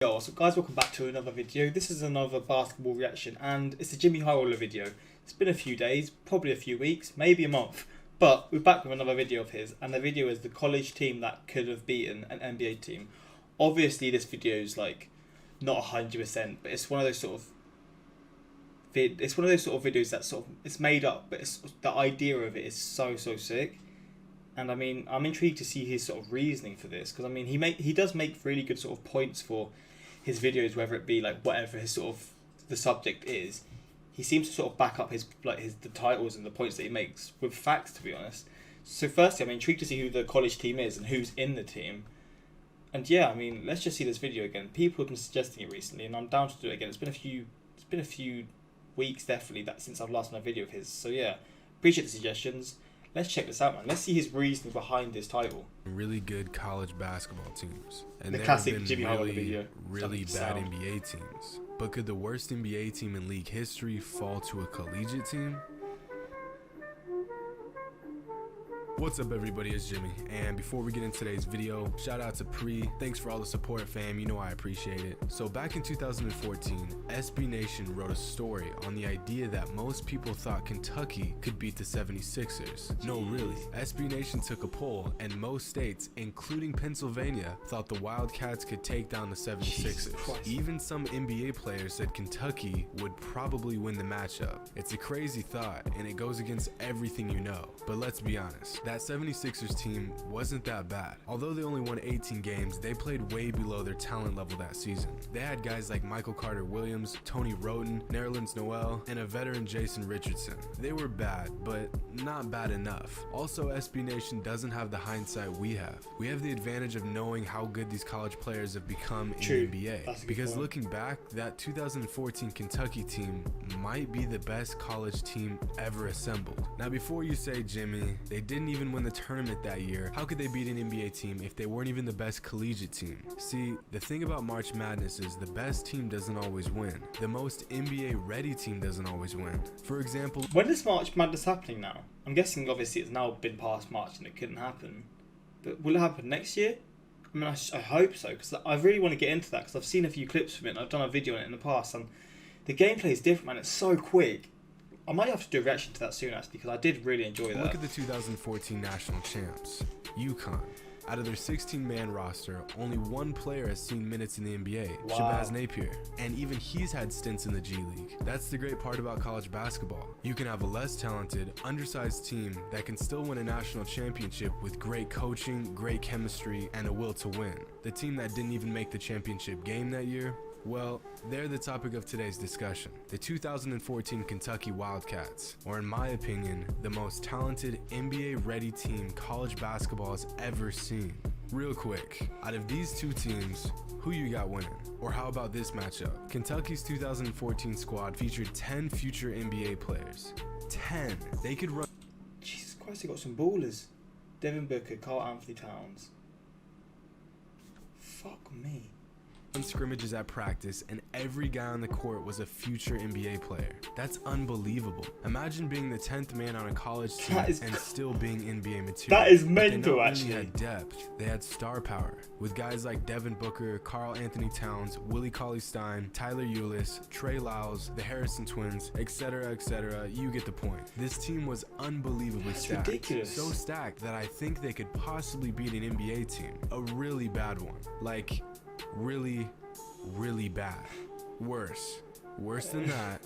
Yo, what's up guys, welcome back to another video. This is another basketball reaction and it's a Jimmy High Roller video. It's been a few days, probably a few weeks, maybe a month, but we're back with another video of his, and the video is the college team that could have beaten an NBA team. Obviously this video is like not 100%, but it's one of those sort of videos that sort of, it's made up, but it's, the idea of it is so sick. And I mean, I'm intrigued to see his sort of reasoning for this, because I mean, he does make really good sort of points for his videos, whether it be like whatever his sort of the subject is. He seems to sort of back up the titles and the points that he makes with facts, to be honest. So firstly, I'm intrigued to see who the college team is and who's in the team. And yeah, I mean, let's just see this video again. People have been suggesting it recently, and I'm down to do it again. It's been a few weeks definitely since I've last done a video of his. So yeah, appreciate the suggestions. Let's check this out, man. Let's see his reasoning behind this title. Really good college basketball teams, and the there classic have been Jimmy Howard video. really bad NBA teams. But could the worst NBA team in league history fall to a collegiate team? What's up everybody, it's Jimmy, and before we get into today's video, shout out to Pre. Thanks for all the support, fam, you know I appreciate it. So back in 2014, SB Nation wrote a story on the idea that most people thought Kentucky could beat the 76ers. No, really. SB Nation took a poll, and most states, including Pennsylvania, thought the Wildcats could take down the 76ers. Even some NBA players said Kentucky would probably win the matchup. It's a crazy thought, and it goes against everything you know, but let's be honest. That 76ers team wasn't that bad. Although they only won 18 games, they played way below their talent level that season. They had guys like Michael Carter-Williams, Tony Wroten, Nerlens Noel, and a veteran Jason Richardson. They were bad, but not bad enough. Also, SB Nation doesn't have the hindsight we have. We have the advantage of knowing how good these college players have become in the NBA. Because looking back, that 2014 Kentucky team might be the best college team ever assembled. Now before you say, Jimmy, they didn't even win the tournament that year, how could they beat an NBA team if they weren't even the best collegiate team? See, the thing about March Madness is the best team doesn't always win. The most NBA ready team doesn't always win. For example, when is March Madness happening now? I'm guessing obviously it's now been past March and it couldn't happen. But will it happen next year? I mean, I hope so, because I really want to get into that, because I've seen a few clips from it and I've done a video on it in the past, and the gameplay is different, man. It's so quick. I might have to do a reaction to that soon, actually, because I did really enjoy that. Look at the 2014 national champs, UConn. Out of their 16-man roster, only one player has seen minutes in the NBA, wow. Shabazz Napier, and even he's had stints in the G League. That's the great part about college basketball. You can have a less talented, undersized team that can still win a national championship with great coaching, great chemistry, and a will to win. The team that didn't even make the championship game that year, well, they're the topic of today's discussion. The 2014 Kentucky Wildcats, or in my opinion, the most talented NBA-ready team college basketball has ever seen. Real quick, out of these two teams, who you got winning? Or how about this matchup? Kentucky's 2014 squad featured 10 future NBA players. 10. They could run. Jesus Christ, they got some ballers. Devin Booker, Karl Anthony Towns. Fuck me. Scrimmages at practice, and every guy on the court was a future NBA player. That's unbelievable. Imagine being the 10th man on a college team and still being NBA material. That is mental, actually. They had depth, they had star power, with guys like Devin Booker, Karl Anthony Towns, Willie Cauley-Stein, Tyler Ulis, Trey Lyles, the Harrison twins, etc., etc. You get the point. This team was unbelievably stacked. Ridiculous. So stacked that I think they could possibly beat an NBA team. A really bad one. Like, really bad. Worse than that.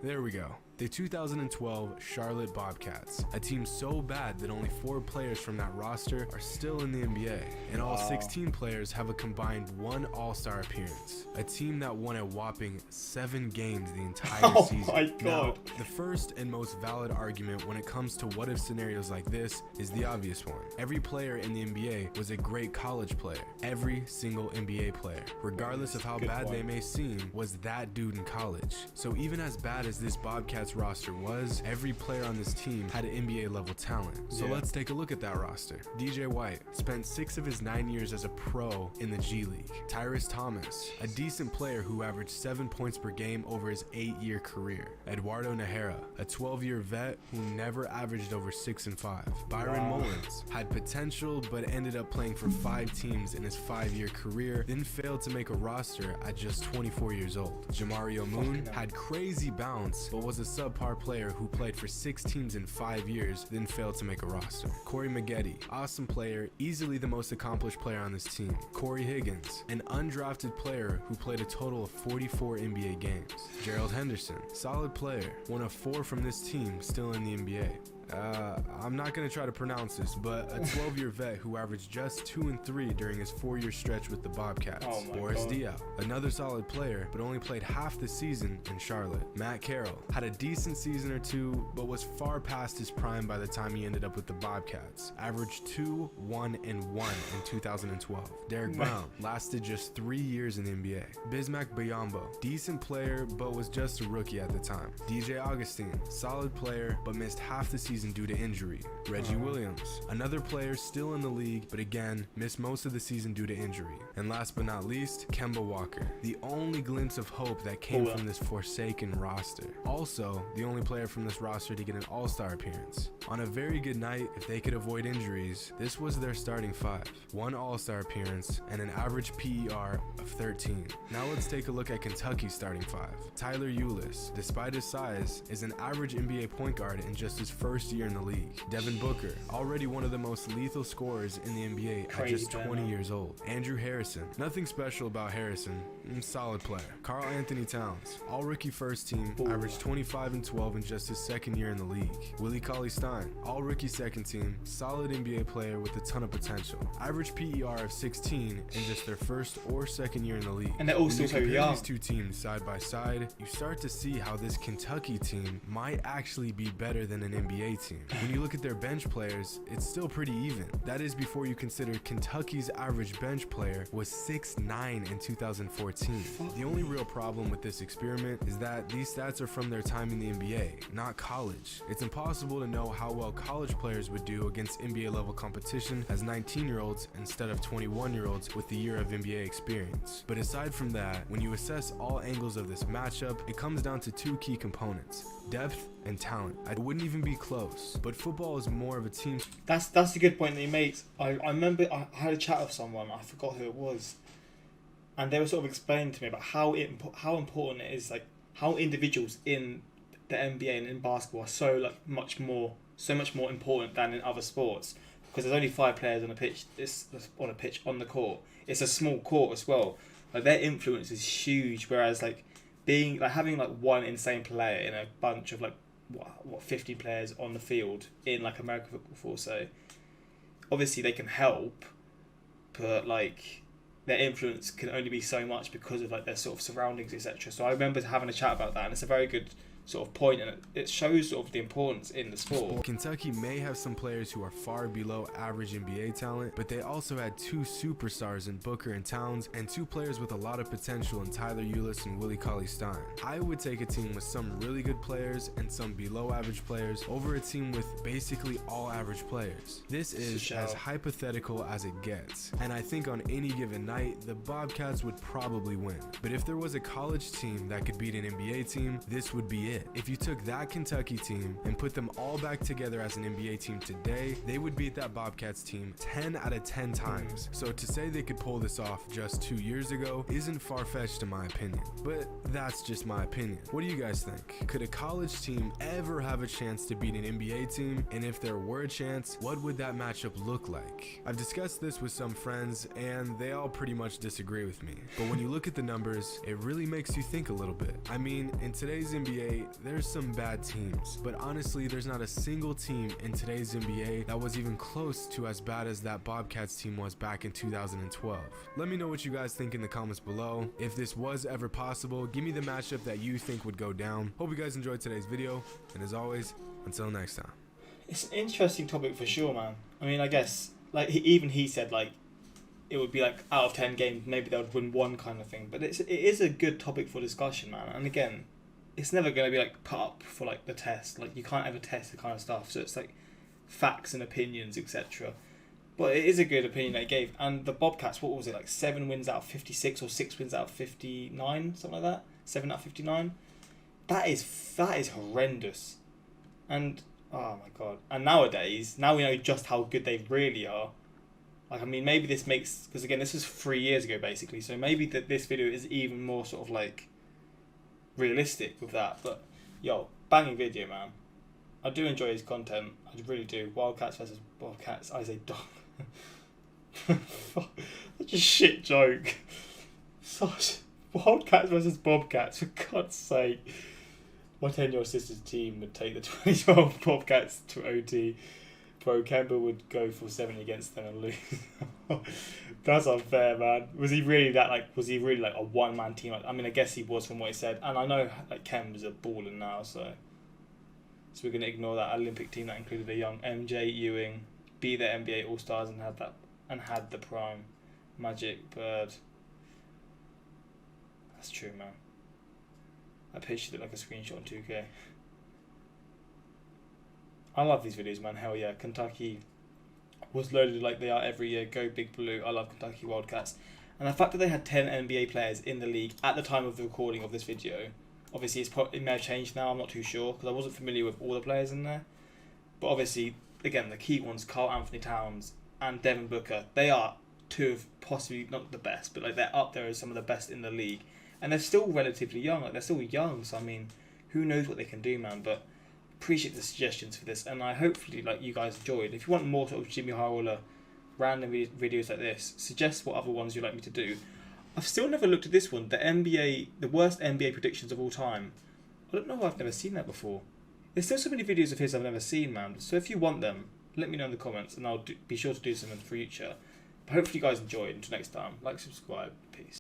There we go. The 2012 Charlotte Bobcats, a team so bad that only 4 players from that roster are still in the NBA, and all 16 players have a combined 1 All-Star appearance. A team that won a whopping 7 games the entire season. My God. Now, the first and most valid argument when it comes to what-if scenarios like this is the obvious one. Every player in the NBA was a great college player. Every single NBA player, regardless of how bad they may seem, was that dude in college. So even as bad as as this Bobcats roster was, every player on this team had an NBA level talent. So let's take a look at that roster. DJ White spent 6 of his 9 years as a pro in the G League. Tyrese Thomas, a decent player who averaged 7 points per game over his 8-year career. Eduardo Najera, a 12-year vet who never averaged over 6 and 5. Byron Mullins had potential but ended up playing for 5 teams in his 5-year career, then failed to make a roster at just 24 years old. Jamario Moon had crazy bounce but was a subpar player who played for 6 teams in 5 years, then failed to make a roster. Corey Maggette, awesome player, easily the most accomplished player on this team. Corey Higgins, an undrafted player who played a total of 44 NBA games. Gerald Henderson, solid player, one of 4 from this team still in the NBA. I'm not going to try to pronounce this, but a 12-year vet who averaged just 2 and 3 during his 4-year stretch with the Bobcats. Boris Diaw, another solid player, but only played half the season in Charlotte. Matt Carroll had a decent season or 2, but was far past his prime by the time he ended up with the Bobcats. Averaged 2, 1, and 1 in 2012. Derek Brown lasted just 3 years in the NBA. Bismack Biyombo, decent player, but was just a rookie at the time. DJ Augustine, solid player, but missed half the season due to injury. Reggie Williams, another player still in the league, but again, missed most of the season due to injury. And last but not least, Kemba Walker, the only glimpse of hope that came from this forsaken roster. Also, the only player from this roster to get an All-Star appearance. On a very good night, if they could avoid injuries, this was their starting 5. 1 All-Star appearance and an average PER of 13. Now let's take a look at Kentucky's starting 5. Tyler Ulis, despite his size, is an average NBA point guard in just his first year in the league. Devin Booker, already one of the most lethal scorers in the NBA at just 20 years old. Andrew Harrison, nothing special about Harrison, solid player. Karl Anthony Towns, all rookie first team, averaged 25 and 12 in just his second year in the league. Willie Cauley-Stein, all rookie second team, solid NBA player with a ton of potential. Average PER of 16 in just their first or second year in the league. And they're also so young. These two teams side by side, you start to see how this Kentucky team might actually be better than an NBA team. When you look at their bench players, it's still pretty even. That is before you consider Kentucky's average bench player was 6'9" in 2014. The only real problem with this experiment is that these stats are from their time in the NBA, not college. It's impossible to know how well college players would do against NBA level competition as 19-year-olds instead of 21-year-olds with the year of NBA experience. But aside from that, when you assess all angles of this matchup, it comes down to 2 key components: depth and talent. I wouldn't even be close, but football is more of a team. That's a good point that he makes. I remember I had a chat with someone, I forgot who it was, and they were sort of explaining to me about how important it is, like how individuals in the NBA and in basketball are so much more important than in other sports, because there's only 5 players on a pitch. On the court. It's a small court as well. Like their influence is huge, whereas having one insane player in a bunch of 50 players on the field in American football. So obviously they can help, but their influence can only be so much because of their sort of surroundings, etc. So I remember having a chat about that, and it's a very good sort of point, and it shows sort of the importance in the sport. Kentucky may have some players who are far below average NBA talent, but they also had 2 superstars in Booker and Towns, and 2 players with a lot of potential in Tyler Ulis and Willie Cauley-Stein. I would take a team with some really good players and some below average players over a team with basically all average players. This is as hypothetical as it gets, and I think on any given night, the Bobcats would probably win. But if there was a college team that could beat an NBA team, this would be it. If you took that Kentucky team and put them all back together as an NBA team today, they would beat that Bobcats team 10 out of 10 times. So to say they could pull this off just 2 years ago isn't far-fetched in my opinion. But that's just my opinion. What do you guys think? Could a college team ever have a chance to beat an NBA team? And if there were a chance, what would that matchup look like? I've discussed this with some friends and they all pretty much disagree with me. But when you look at the numbers, it really makes you think a little bit. I mean, in today's NBA, there's some bad teams, but honestly, there's not a single team in today's NBA that was even close to as bad as that Bobcats team was back in 2012. Let me know what you guys think in the comments below. If this was ever possible, give me the matchup that you think would go down. Hope you guys enjoyed today's video, and as always, until next time. It's an interesting topic for sure, man. I mean, I guess, he said, it would be out of 10 games, maybe they would win 1 kind of thing. But it is a good topic for discussion, man. And again, it's never going to be like put up for like the test. Like you can't ever test the kind of stuff. So it's like facts and opinions, etc. But it is a good opinion that he gave. And the Bobcats, what was it, like 7 wins out of 56 or 6 wins out of 59, something like that? 7 out of 59. That is horrendous. And oh my god. And nowadays, now we know just how good they really are. Like, I mean, maybe this makes, because again, this was 3 years ago basically, so maybe that this video is even more sort of like realistic with that. But yo, banging video, man. I do enjoy his content. I really do. Wildcats versus Bobcats. I say dog. Such a shit joke. Such Wildcats versus Bobcats. For God's sake. My 10-year-old sister's team would take the 2012 Bobcats to OT. Bro, Kemba would go for 70 against them and lose. That's unfair, man. Was he really like a one-man team? I mean, I guess he was from what he said. And I know like Kemba's a baller now, so we're gonna ignore that Olympic team that included a young MJ Ewing, be the NBA All-Stars and had the prime Magic Bird. That's true, man. That picture looked like a screenshot on 2K. I love these videos, man. Hell yeah. Kentucky was loaded like they are every year. Go Big Blue. I love Kentucky Wildcats. And the fact that they had 10 NBA players in the league at the time of the recording of this video, obviously it may have changed now, I'm not too sure, because I wasn't familiar with all the players in there. But obviously, again, the key ones, Karl Anthony Towns and Devin Booker, they are two of possibly not the best, but like they're up there as some of the best in the league. And they're still relatively young, like they're still young, so I mean, who knows what they can do, man. But appreciate the suggestions for this, and I hopefully like you guys enjoyed. If you want more sort of Jimmy Harwiller random videos like this, suggest what other ones you'd like me to do. I've still never looked at this one, the worst NBA predictions of all time. I don't know why I've never seen that before. There's still so many videos of his I've never seen, man. So if you want them, let me know in the comments, and I'll be sure to do some in the future. But hopefully you guys enjoyed. Until next time, like, subscribe, peace.